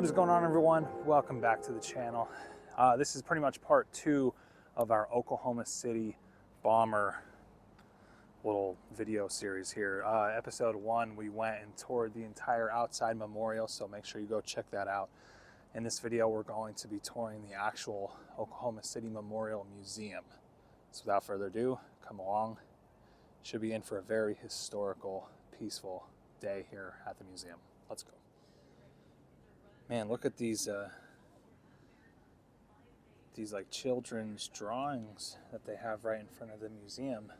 What is going on, everyone? Welcome back to the channel. This is pretty much part 2 of our Oklahoma City bomber little video series here. Episode 1, we went and toured the entire outside memorial, so make sure you go check that out. In this video, we're going to be touring the actual Oklahoma City Memorial Museum. So without further ado, come along. Should be in for a very historical, peaceful day here at the museum. Let's go. Man, look at these like children's drawings that they have right in front of the museum.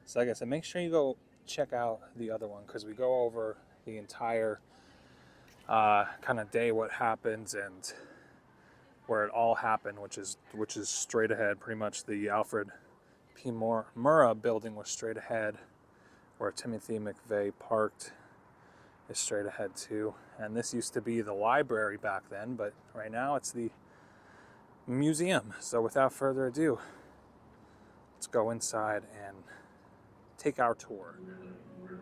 So like I said, make sure you go check out the other one because we go over the entire kind of day, what happens and where it all happened, which is straight ahead. Pretty much the Alfred P. Murrah building was straight ahead, where Timothy McVeigh parked is straight ahead too. And this used to be the library back then, but right now it's the museum. So without further ado, let's go inside and take our tour.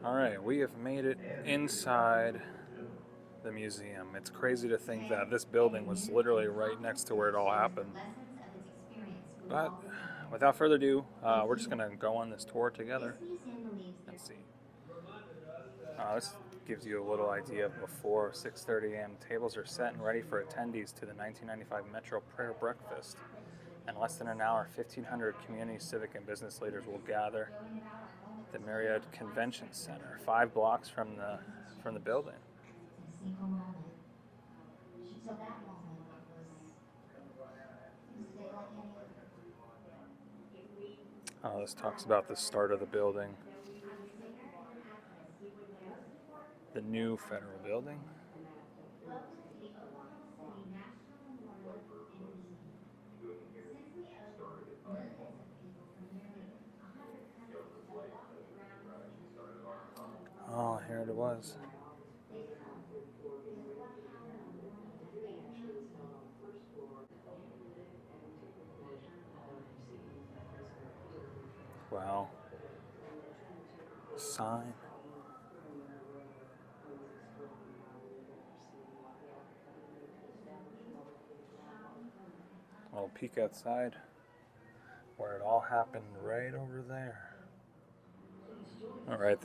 All right, we have made it inside the museum. It's crazy to think that this building was literally right next to where it all happened. But without further ado, we're just gonna go on this tour together and see. This gives you a little idea of before 6:30 a.m. Tables are set and ready for attendees to the 1995 Metro Prayer Breakfast. In less than an hour, 1,500 community, civic, and business leaders will gather at the Marriott Convention Center, 5 blocks from the building. This talks about the start of the building. The new federal building. Oh, here it was. Wow. Sign. I'll peek outside where it all happened, right over there. All right,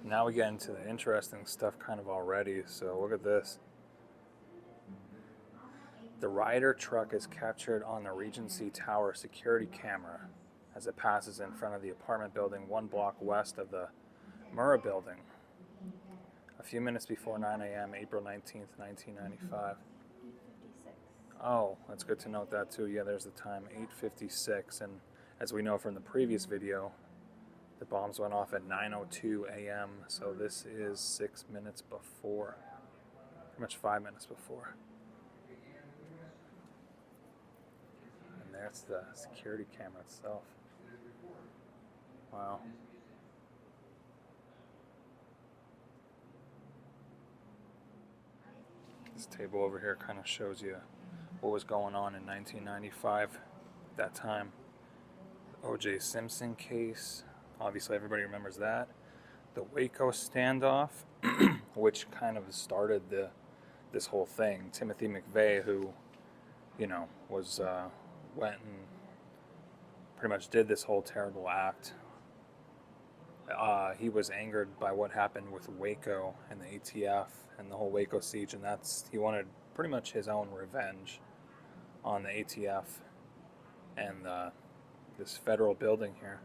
now we get into the interesting stuff kind of already. So look at this. The Ryder truck is captured on the Regency Tower security camera as it passes in front of the apartment building 1 block west of the Murrah building. A few minutes before 9 a.m., April 19th, 1995. Oh, that's good to note that too. Yeah, there's the time, 8:56. And as we know from the previous video, the bombs went off at 9:02 a.m. So this is 6 minutes before, pretty much 5 minutes before. And there's the security camera itself. Wow. This table over here kind of shows you what was going on in 1995 at that time. O.J. Simpson case, obviously everybody remembers that. The Waco standoff, which kind of started this whole thing. Timothy McVeigh, who, was went and pretty much did this whole terrible act. He was angered by what happened with Waco and the ATF and the whole Waco siege, and he wanted pretty much his own revenge on the ATF and this federal building here.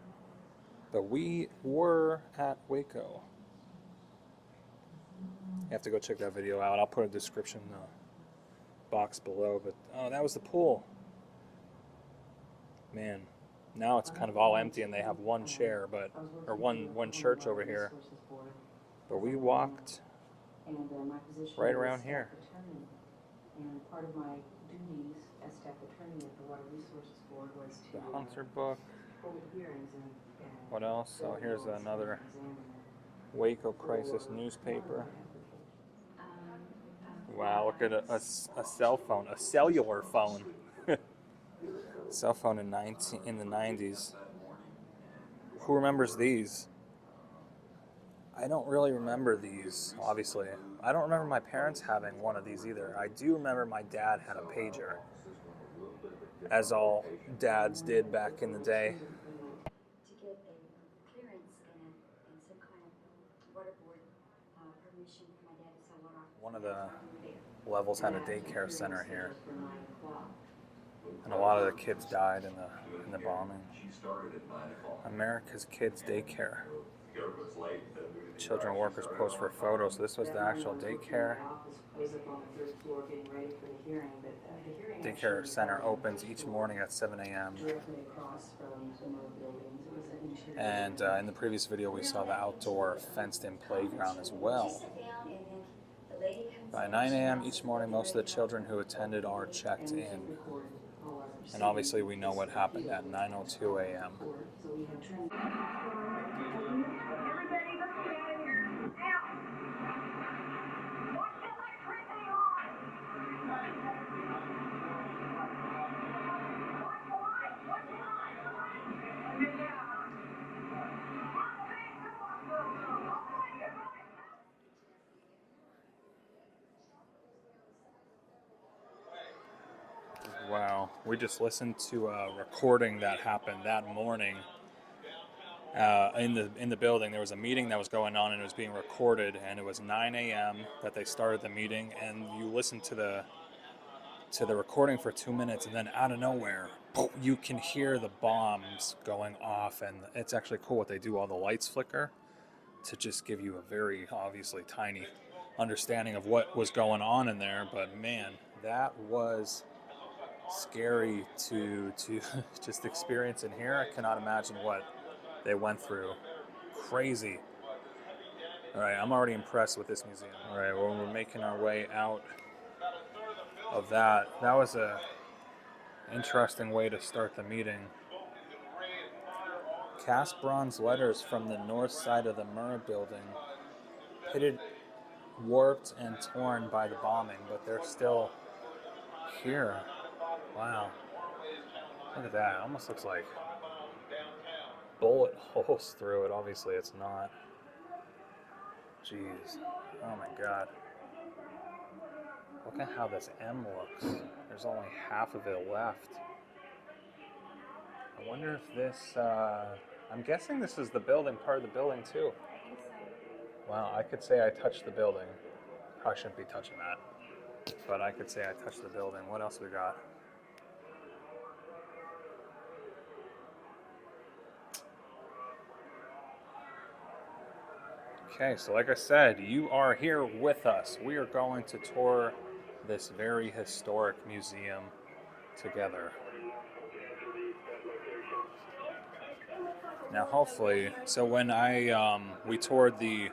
But we were at Waco. You have to go check that video out. I'll put a description box below. But oh, that was the pool. Man, now it's kind of all empty, and they have one chair, or one church over here. But we walked right around here. And part of my duties as staff attorney at the Water Resources Board was to the Hunter book. hold hearings and what else? So here's another Waco Crisis newspaper. Wow, look at a cell phone, a cellular phone. Cell phone in the 90s. Who remembers these? I don't really remember these, obviously. I don't remember my parents having one of these either. I do remember my dad had a pager, as all dads did back in the day. To get a clearance and some kind of water board permission for my dad to sell water off. One of the levels had a daycare center here, and a lot of the kids died in the bombing. America's Kids Daycare. Children workers posed for photos. So this was the actual daycare. Daycare center opens each morning at 7 a.m. And in the previous video, we saw the outdoor fenced-in playground as well. By 9 a.m. each morning, most of the children who attended are checked in. And obviously, we know what happened at 9:02 a.m. Wow, we just listened to a recording that happened that morning in the building. There was a meeting that was going on and it was being recorded, and it was 9 a.m. that they started the meeting, and you listen to the recording for 2 minutes, and then out of nowhere, you can hear the bombs going off, and it's actually cool what they do. All the lights flicker to just give you a very obviously tiny understanding of what was going on in there. But man, that was scary to just experience in here. I cannot imagine what they went through. Crazy. All right, I'm already impressed with this museum. All right, well, we're making our way out of that. That was a interesting way to start the meeting. Cast bronze letters from the north side of the Murrah building, pitted, warped, and torn by the bombing, but they're still here. Wow. Look at that. It almost looks like bullet holes through it. Obviously, it's not. Jeez. Oh my god. Look at how this M looks. There's only half of it left. I wonder if this, I'm guessing this is the building, part of the building too. Wow, I could say I touched the building. Probably shouldn't be touching that. But I could say I touched the building. What else we got? Okay, so like I said, you are here with us. We are going to tour this very historic museum together. Now, hopefully, so when we toured the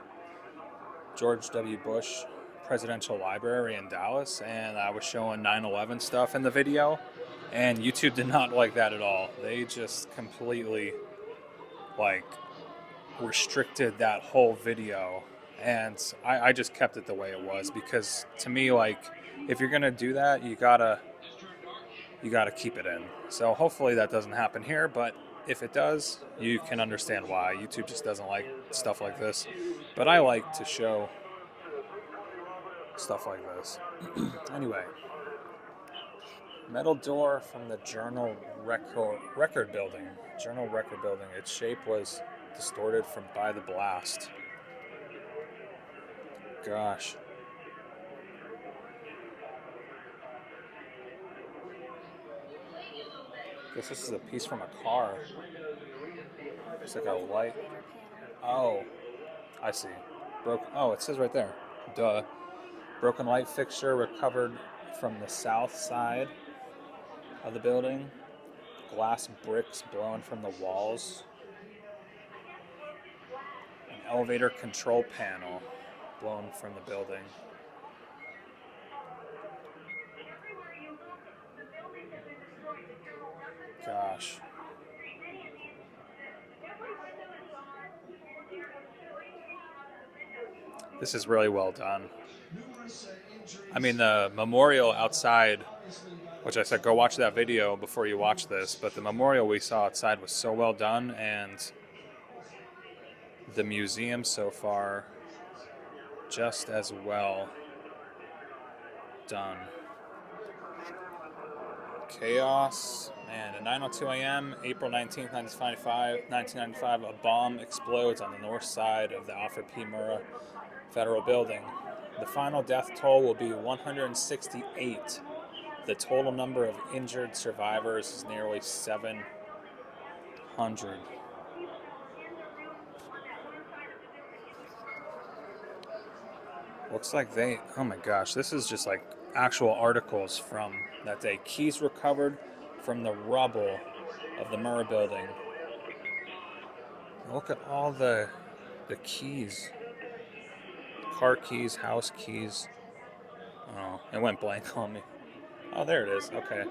George W. Bush Presidential Library in Dallas, and I was showing 9/11 stuff in the video, and YouTube did not like that at all. They just completely, restricted that whole video, and I just kept it the way it was, because to me, if you're gonna do that, you gotta keep it in. So hopefully that doesn't happen here, but if it does, you can understand why. YouTube just doesn't like stuff like this, but I like to show stuff like this. Anyway, metal door from the Journal Record Building. Journal Record Building. Its shape was distorted by the blast. Gosh. Guess this is a piece from a car. It's like a light. Oh, I see. Oh, it says right there. Duh. Broken light fixture recovered from the south side of the building. Glass bricks blown from the walls. An elevator control panel blown from the building. Gosh. This is really well done. I mean, the memorial outside, which I said go watch that video before you watch this, but the memorial we saw outside was so well done, and the museum so far just as well done. Chaos, man, at 9:02 a.m., April 19th, 1995, a bomb explodes on the north side of the Alfred P. Murrah Federal Building. The final death toll will be 168. The total number of injured survivors is nearly 700. Looks like oh my gosh, this is just like actual articles from that day. Keys recovered from the rubble of the Murrah Building. Look at all the keys. Car keys, house keys. Oh, it went blank on me. Oh, there it is. Okay.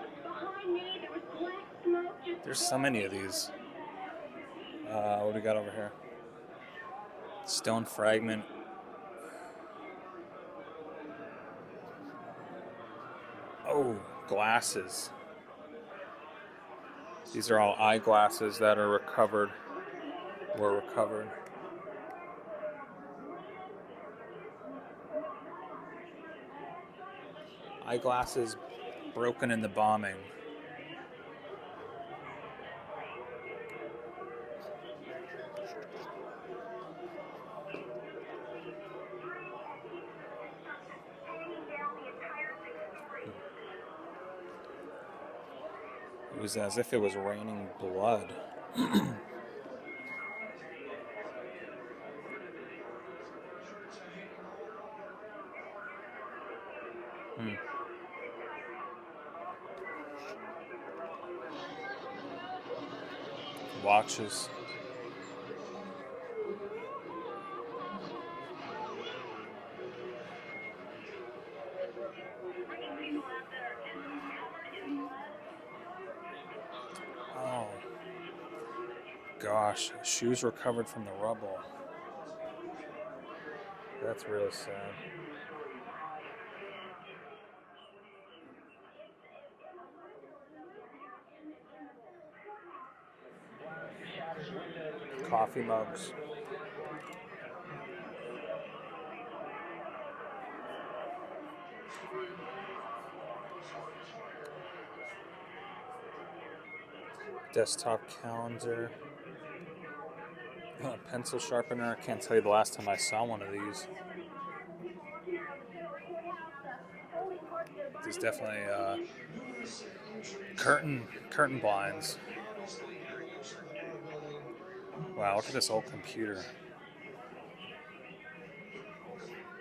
There's so many of these. What do we got over here? Stone fragment. Oh, glasses. These are all eyeglasses that are recovered. Were recovered. Eyeglasses broken in the bombing. It was as if it was raining blood. Watches. Oh. Gosh, shoes recovered from the rubble. That's really sad. Coffee mugs. Desktop calendar. Pencil sharpener. I can't tell you the last time I saw one of these. There's definitely curtain blinds. Wow, look at this old computer.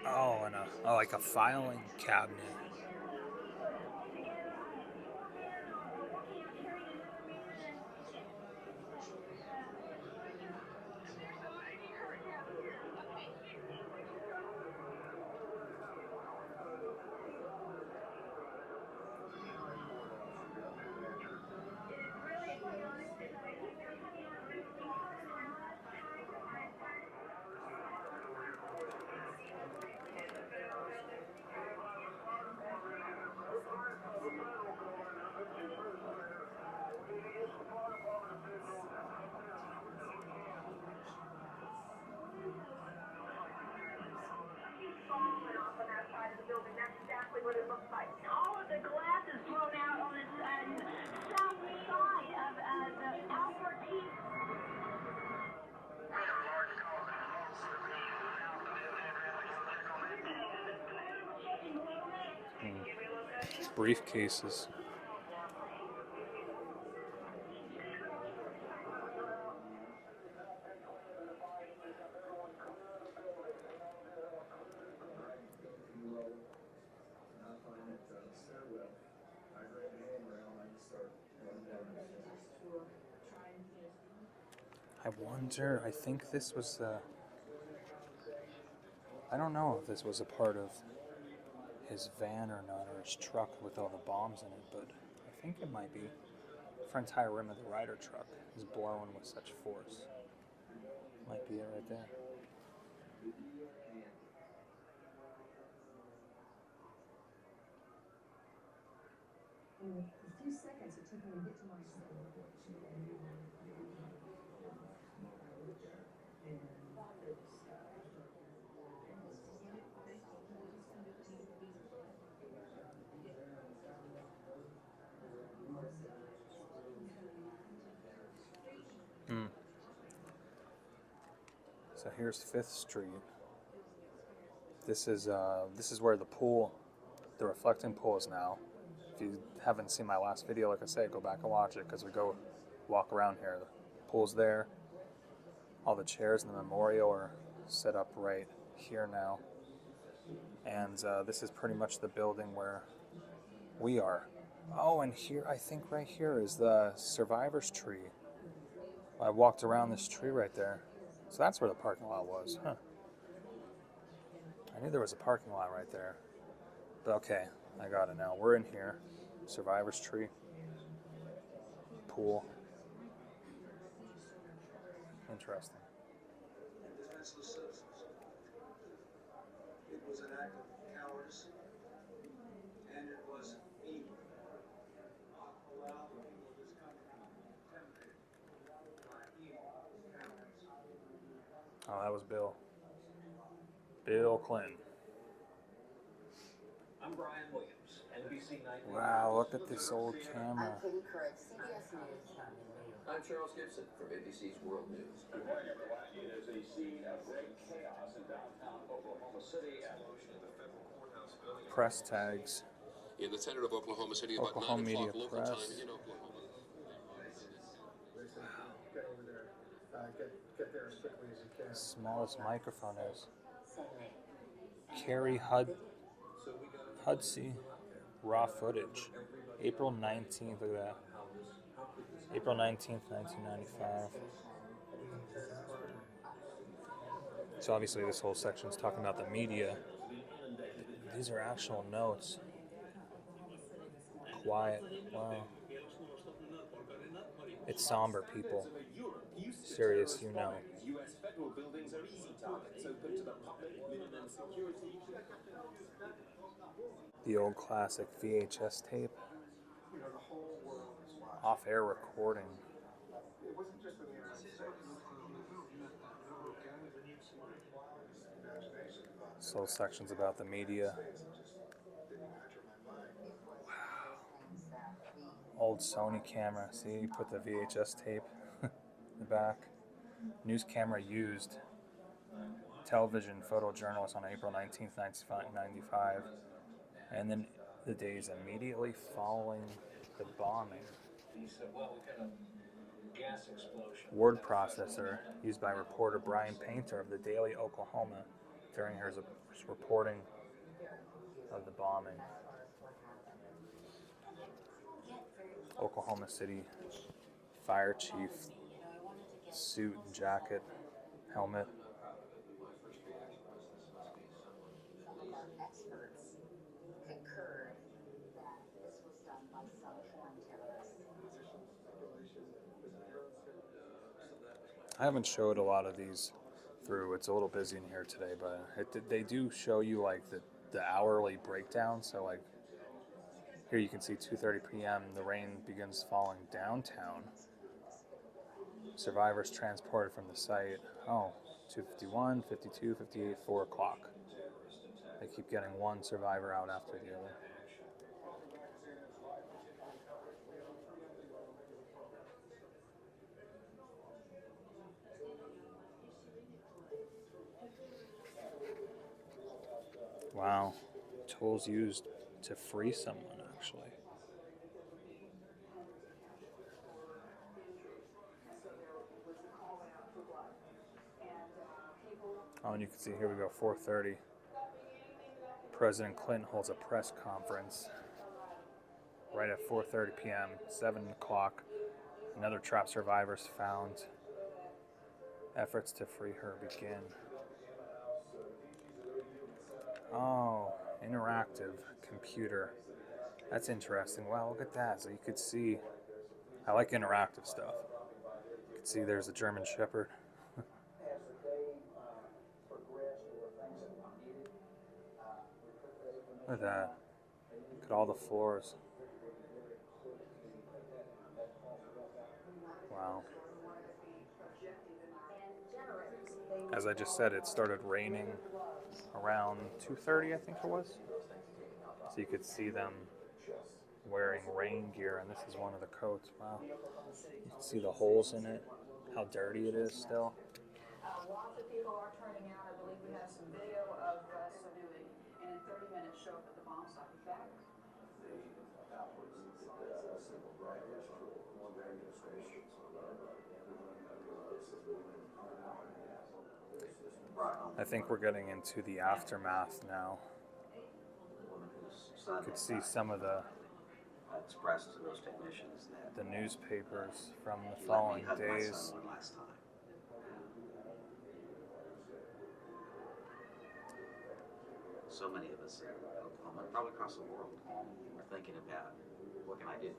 Oh, and like a filing cabinet. Briefcases. I wonder, I think this was I don't know if this was a part of his van or not, or his truck with all the bombs in it, but I think it might be. The front entire rim of the Ryder truck is blown with such force. Might be it right there. In a few seconds it took me to get to my cell. So here's 5th Street. This is where the pool, the reflecting pool is now. If you haven't seen my last video, like I say, go back and watch it because we go walk around here. The pool's there. All the chairs in the memorial are set up right here now. And this is pretty much the building where we are. Oh, and here, I think right here is the survivor's tree. I walked around this tree right there. So that's where the parking lot was, huh? I knew there was a parking lot right there. But okay, I got it now. We're in here. Survivor's tree. Pool. Interesting. Defenseless citizens. It was an act of cowardice, and it was evil. Not allow the people of this country to be intimidated by evil cowards. Oh, that was Bill. Bill Clinton. I'm Brian Williams, NBC Nightly. Wow, look at this old camera. I'm Katie Couric, CBS News. I'm Charles Gibson from ABC's World News. Good morning, everyone. It is a scene of great chaos in downtown Oklahoma City. Press tags. In the center of Oklahoma City, about Oklahoma 9 o'clock Media local Press. time in Oklahoma. Get over there. Get there as quickly as you can. Smallest microphone is. Same name. Carrie Hudsey. Raw footage. April 19th, look at that. April 19th, 1995. So obviously this whole section is talking about the media. These are actual notes. Quiet. Wow. It's somber, people. Serious, you know. U.S. federal buildings are easy targets open to the public, minimum security. The old classic VHS tape. Off-air recording. It wasn't just in the United States. This whole section's about the media. Old Sony camera. See, you put the VHS tape in the back. News camera used. Television photojournalist on April 19th, 1995. And then the days immediately following the bombing. He said, well, we got a gas explosion. Word processor used by reporter Brian Painter of the Daily Oklahoma during his reporting of the bombing. Oklahoma City fire chief, suit and jacket, helmet. Experts concurred that this was done by some foreign terrorists. I haven't showed a lot of these through. It's a little busy in here today, but they do show you like the hourly breakdown. So like here you can see 2:30 p.m. the rain begins falling downtown. Survivors transported from the site. Oh, 2:51, 52, 58, 4 o'clock. They keep getting one survivor out after the other. Wow. Tools used to free someone, actually. Oh, and you can see here we go, 4:30. President Clinton holds a press conference right at 4:30 p.m., 7 o'clock. Another trapped survivor's found. Efforts to free her begin. Oh, interactive computer. That's interesting. Wow, look at that. So you could see, I like interactive stuff. You can see there's a German Shepherd. Look at that. Look at all the floors. Wow. As I just said, it started raining around 2:30, I think it was. So you could see them wearing rain gear, and this is one of the coats. Wow. You can see the holes in it, how dirty it is still. lots of people are turning out. I believe we have some video of some doing, and in 30 minutes show up at the bomb site. In fact, I think we're getting into the aftermath now. Woman whose son Could had see died, some of expressed to those technicians that the newspapers from the he let me following hug my days. son one last time. So many of us in Oklahoma, probably across the world, are thinking about what can I do?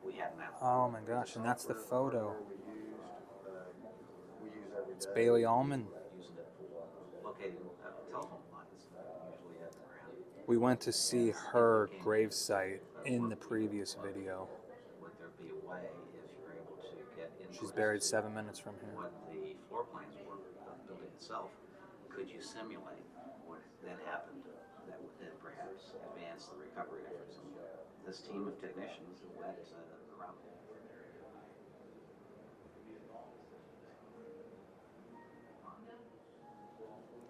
We have now. Oh my gosh, and that's the photo. It's Bailey Allman. Using it for locating telephone lines usually at the ground. We went to see her gravesite in the previous video. Would there be a way if you're able to get in? She's buried 7 minutes from here. What the floor plans were of the building itself, could you simulate what that happened that would then perhaps advance the recovery efforts? And this team of technicians went around.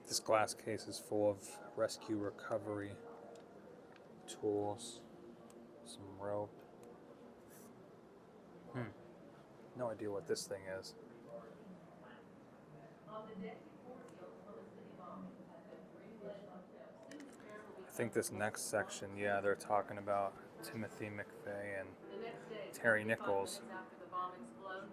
This glass case is full of rescue recovery tools, some rope. No idea what this thing is. I think this next section, yeah, they're talking about Timothy McVeigh and Terry Nichols. After the bomb explodes,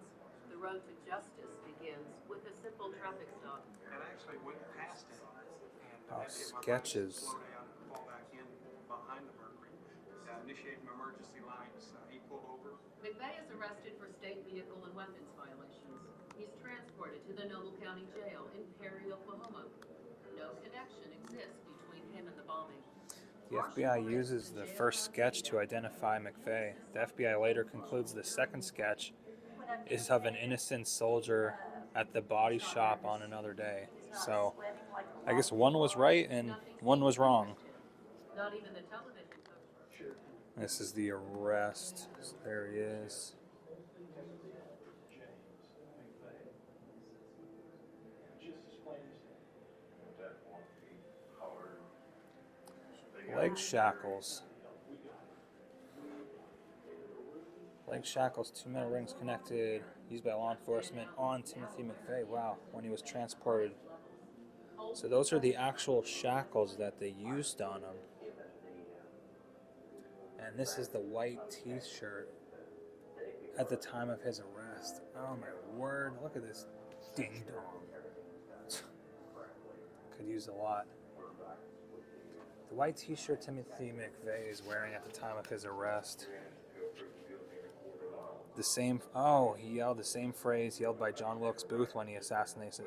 the road to justice begins with a simple traffic stop. And I actually went past it and Oh, had to get my sketches. bike to slow down and fall back in behind the Mercury. Initiated emergency lines. He pulled over. McVeigh is arrested for state vehicle and weapons violations. He's transported to the Noble County Jail in Perry, Oklahoma. No connection exists between him and the bombing. The FBI uses the first sketch to identify McVeigh. The FBI later concludes the second sketch is of an innocent soldier at the body shop on another day. So I guess one was right and one was wrong. Not even the television coverage. This is the arrest. So there he is. Leg shackles. Leg shackles, 2 metal rings connected, used by law enforcement on Timothy McVeigh. Wow, when he was transported. So those are the actual shackles that they used on him. And this is the white t-shirt at the time of his arrest. Oh my word, look at this ding dong. Could use a lot. The white t-shirt Timothy McVeigh is wearing at the time of his arrest. The same, he yelled the same phrase yelled by John Wilkes Booth when he assassinated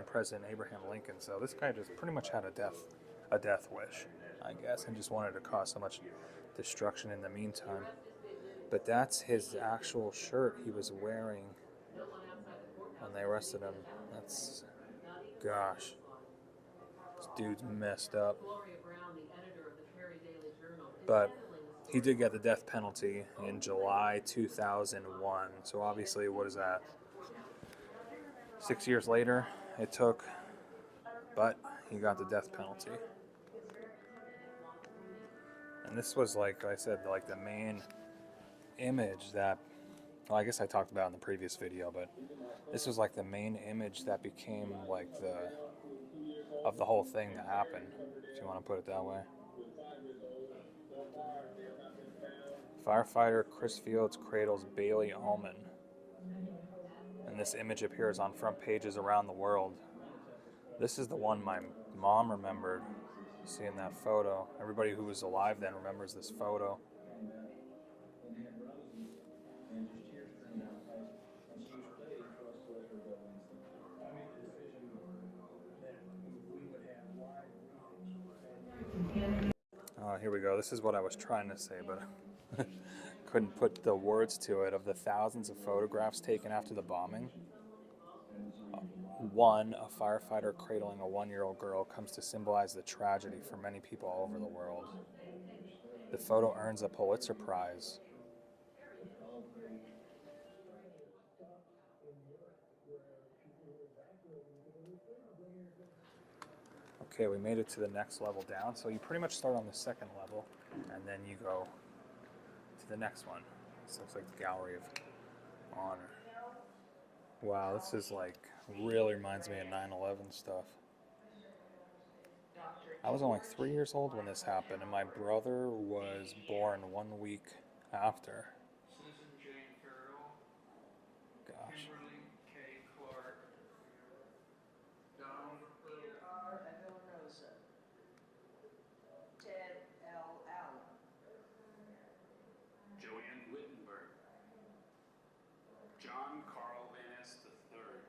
President Abraham Lincoln. So this guy just pretty much had a death wish, I guess, and just wanted to cause so much destruction in the meantime. But that's his actual shirt he was wearing when they arrested him. That's, gosh, this dude's messed up. But he did get the death penalty in July 2001. So obviously, what is that? 6 years later, it took, but he got the death penalty. And this was, like I said, like the main image that, well, I guess I talked about in the previous video, but this was like the main image that became like of the whole thing that happened, if you want to put it that way. Firefighter Chris Fields cradles Bailey Allman. And this image appears on front pages around the world. This is the one my mom remembered seeing that photo. Everybody who was alive then remembers this photo. Oh, here we go. This is what I was trying to say, but couldn't put the words to it. Of the thousands of photographs taken after the bombing, one, a firefighter cradling a 1-year-old girl, comes to symbolize the tragedy for many people all over the world. The photo earns a Pulitzer Prize. Okay, we made it to the next level down. So you pretty much start on the second level, and then you go to the next one. This looks like the Gallery of Honor. Wow, this is like really reminds me of 9/11 stuff. I was only 3 years old when this happened, and my brother was born 1 week after. Susan Jane Farrell, Gosh. Kimberly K. Clark, Donald R. Avila Rosa. Ted L. Allen. Joanne Wittenberg. John Carl Van III.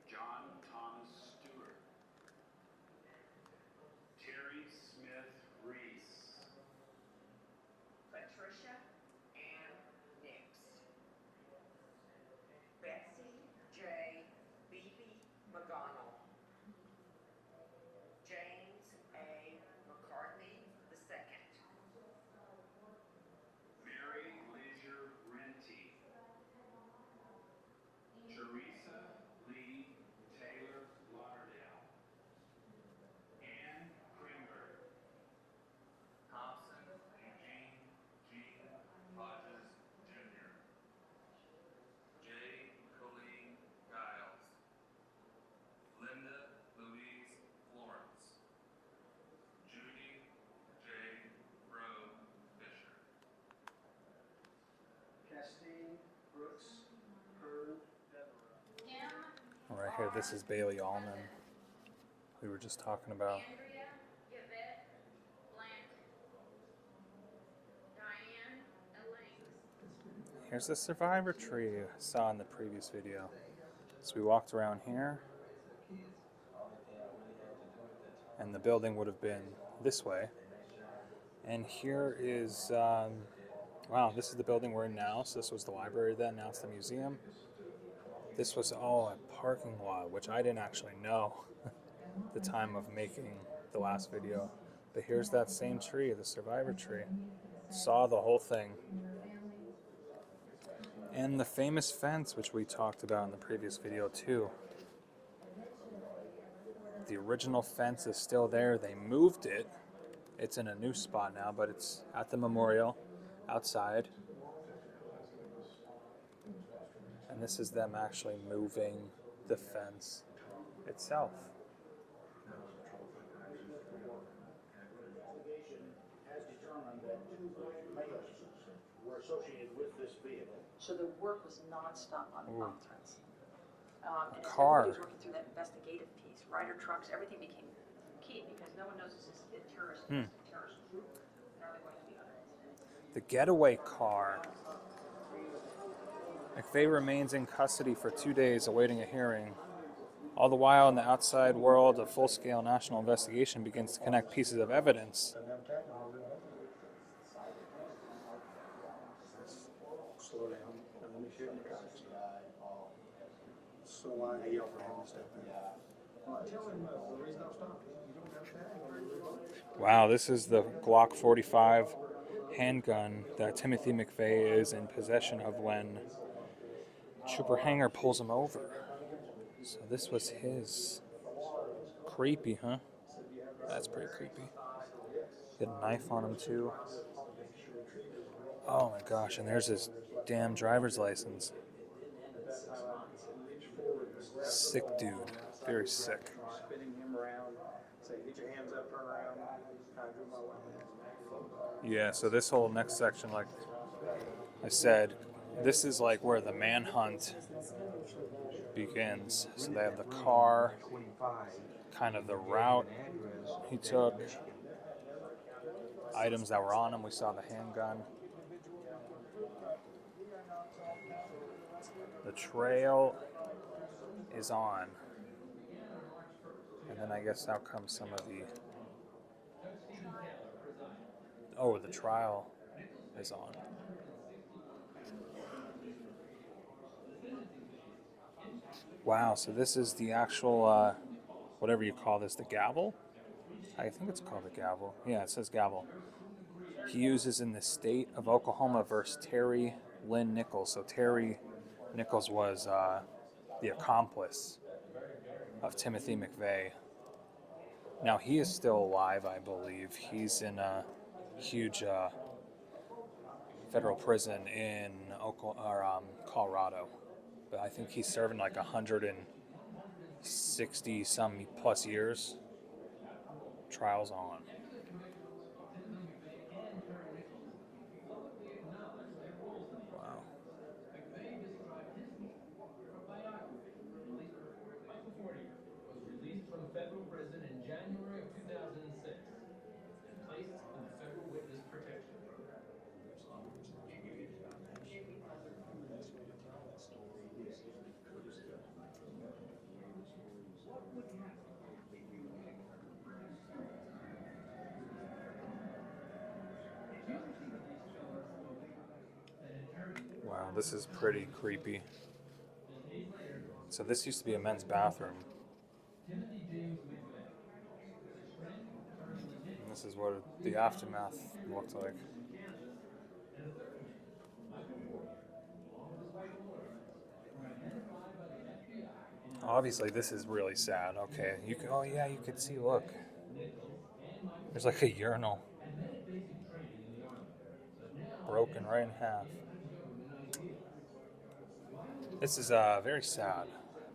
John Thomas Stewart. Terry Smith Reese. Patricia Ann Nix. Betsy J. Beebe McGonnell. James A. McCartney II. Mary Leisure Renty. Teresa Lee Taylor Lauderdale. Ann Krimberg. Thompson Eugene Gene Hodges Jr. J. Colleen Giles. Linda Louise Florence. Judy J. Rowe Fisher. Castine Brooks Hearn Devereaux. All right, here, this is Bailey Allman. We were just talking about. Andrea Yvette Blank. Diane Elaine. Here's the survivor tree I saw in the previous video. So we walked around here, and the building would have been this way. And here is, wow, this is the building we're in now. So this was the library then, now it's the museum. This was all a parking lot, which I didn't actually know at the time of making the last video. But here's that same tree, the survivor tree. Saw the whole thing. And the famous fence, which we talked about in the previous video too. The original fence is still there. They moved it. It's in a new spot now, but it's at the memorial outside. And this is them actually moving the fence itself. Investigation has determined that 2 males were associated with this vehicle. So the work was nonstop on the Ooh. bomb threats. And as car. everybody was working through that investigative piece, Ryder trucks, everything became key because no one knows this is a terrorist group. And are there going to be other incidents? The getaway car. McVeigh remains in custody for 2 days awaiting a hearing. All the while, in the outside world, a full-scale national investigation begins to connect pieces of evidence. Slow down. And let me shoot in the tracks. So I yell for him to step in. Well, tell him the reason I was stopping. You don't have that. Wow, this is the Glock 45 handgun that Timothy McVeigh is in possession of when Trooper Hanger pulls him over. So this was his. Creepy, huh? That's pretty creepy. He had a knife on him too. Oh my gosh, and there's his damn driver's license. Sick dude. Very sick. Spinning him around. Say, get your hands up, turn around. I drew my weapon. Yeah, so this whole next section, like I said, this is like where the manhunt begins. So they have the car, kind of the route he took, items that were on him. We saw the handgun. The trail is on. And then I guess out comes some of the... Oh, the trial is on. Wow, so this is the actual, whatever you call this, the gavel? I think it's called a gavel. Yeah, it says gavel. He uses in the state of Oklahoma versus Terry Lynn Nichols. So Terry Nichols was the accomplice of Timothy McVeigh. Now he is still alive, I believe. He's in a huge federal prison in Colorado, but I think he's serving like 160 some plus years. Trials on. Wow. Michael Fortier was released from federal prison in January of 2006 and placed in the Federal Witness Protection Program. Wow, this is pretty creepy. So this used to be a men's bathroom. And this is what the aftermath looked like. Obviously, this is really sad. Okay, you can. Oh yeah, you can see. Look, there's like a urinal broken right in half. This is very sad,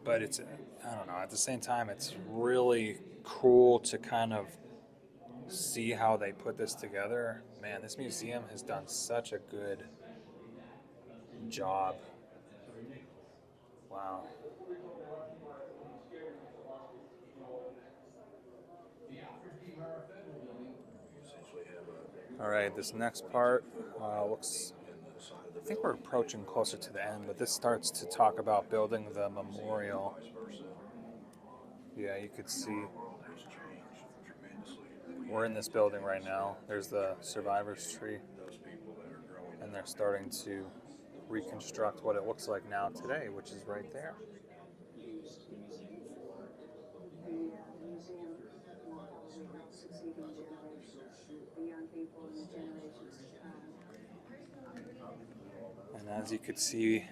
but it's, I don't know, at the same time, it's really cool to kind of see how they put this together. Man, this museum has done such a good job. Wow. All right, this next part looks, I think we're approaching closer to the end, but this starts to talk about building the memorial. Yeah, you could see we're in this building right now. There's the survivor's tree, and they're starting to reconstruct what it looks like now today, which is right there. And as you could see,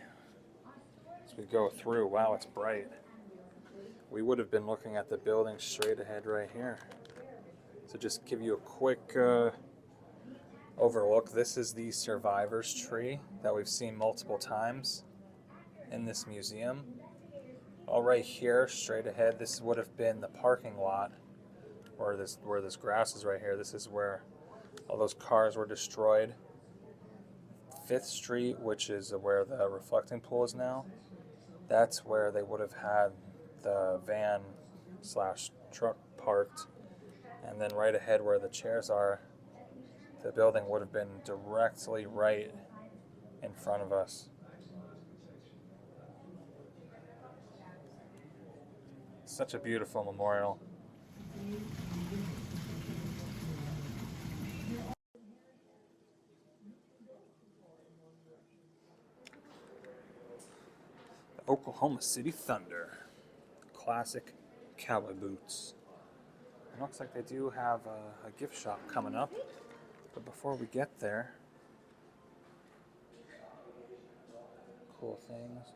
as we go through, wow, it's bright. We would have been looking at the building straight ahead right here. So just give you a quick overlook. This is the survivor's tree that we've seen multiple times in this museum. All right here, straight ahead, this would have been the parking lot where this grass is right here. This is where all those cars were destroyed. 5th Street, which is where the reflecting pool is now, that's where they would have had the van / truck parked. And then right ahead where the chairs are, the building would have been directly right in front of us. Such a beautiful memorial. The Oklahoma City Thunder. Classic cowboy boots. It looks like they do have a gift shop coming up. But before we get there, cool things.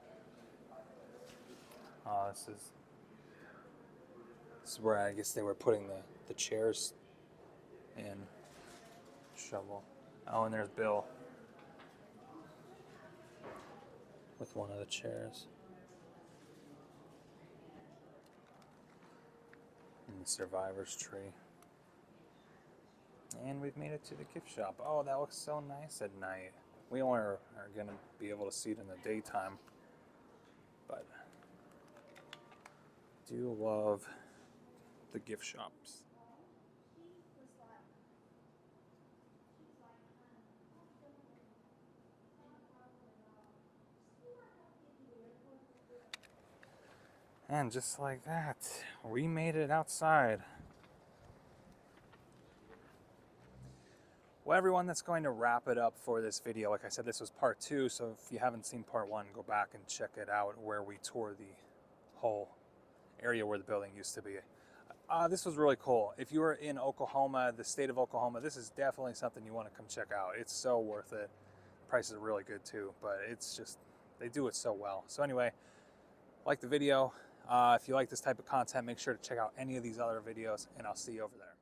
This is where I guess they were putting the chairs in. Shovel. Oh, and there's Bill with one of the chairs. And the survivor's tree. And we've made it to the gift shop. Oh, that looks so nice at night. We only are going to be able to see it in the daytime. But do love the gift shops. And just like that, we made it outside. Well, everyone, that's going to wrap it up for this video. Like I said, this was part 2, so if you haven't seen part 1, go back and check it out where we toured the whole area where the building used to be. This was really cool. If you were in Oklahoma, the state of Oklahoma, this is definitely something you want to come check out. It's so worth it. Prices are really good too, but it's just, they do it so well. So anyway, like the video. If you like this type of content, make sure to check out any of these other videos, and I'll see you over there.